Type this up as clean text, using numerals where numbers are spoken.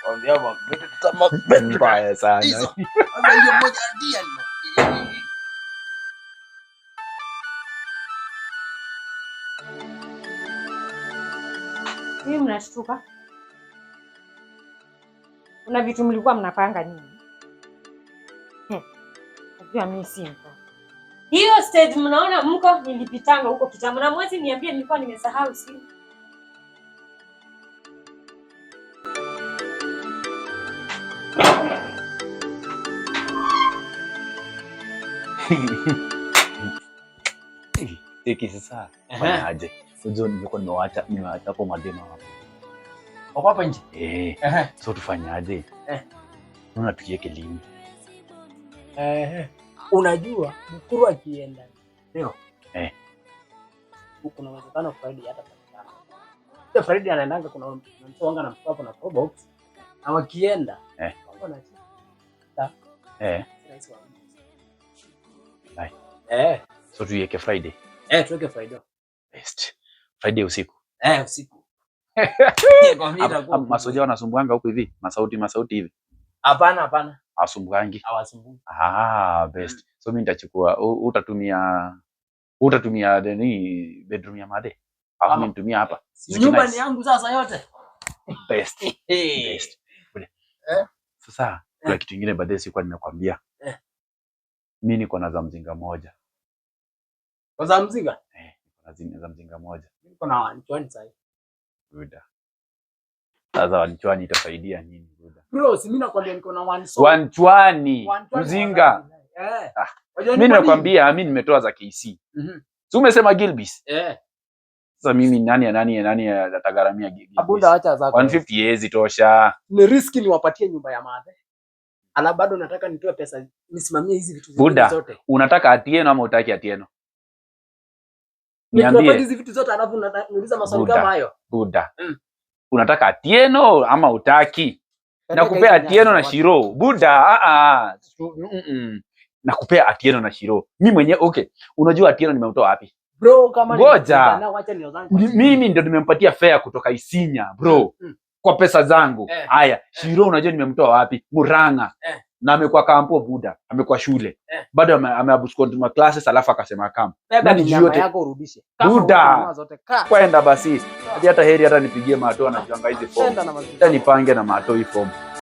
Ongea mbele tutama mbaya sana. Ana hiyo moja ndia no. Hii mnashtuka? Kuna vitu mlikuwa mnapanga nini? Najua mimi si mko. Hiyo stage mnaona mko nilipitanga huko kitambo na mwezi niambie nilikuwa nimesahau simu. Tiki sasa. Fanya aje? Sio nilikuwa nimewacha hapo madema hapo. Wako hapa nje? So tufanye aje? Unaona tukiweke lini? Unajua Mkuru akienda. Ndio. Kuna uwezekano Friday hata patikana. Ile Friday anaendanga kuna msonga na mkopo na box. Na wakienda. Wako na So tuweke Friday. Tuweke Friday. Best. Friday usiku. Usiku. Masoja wanasumbuanga huko hivi, masauti hivi. Hapana. Asumbuangi. Hawasumbui. Best. So mimi nitachukua utatumia nini bedroom ya Made. Au mimi nitumia hapa. Nyumba ni yangu sasa yote. Best. Sasa kuna kitu kingine baadaye sikuwa nimekwambia. Mimi niko na za mzinga moja. Kwa za mzinga? Niko na za mzinga moja. Niko na wanchwani sasa. Buda. Sasa wanchwani itasaidia nini buda? Bro, si mimi nakwambia niko na wanchwani. Mzinga. Mimi nakwambia mimi nimetoa za KC. Si umesema Gilbis? Sasa mimi nani atagaramia Gilbis? Abunda acha zako. 150 yezi tosha. Ni riski niwapatie nyumba ya Made. Ala bado nataka nitoe pesa nisimamie hizi vitu zote. Buda, unataka Atieno ama utaki Atieno? Niambie hizi vitu zote alafu unauliza maswali kama hayo. Buda. Unataka Atieno ama utaki? Nakupea Atieno na Shiro. Buda, nakupea Atieno na Shiro. Mimi mwenyewe okay. Unajua Atieno nimeutoa wapi? Bro, kama ngoja. Mimi ndio nimempatia fare kutoka Isinya, bro. Kwa pesa zangu. Haya, Shiro unajua nimemtoa wapi? Muranga. Na amekuwa kampo buda, amekuwa shule. Bado ameabscond ma classes alafu akasema kama. Na nyama yako urudishe. Buda. Kwenda basi. Hata heri hata nipigie Mato na janga hizi form. Hata nipange na Mato hii form.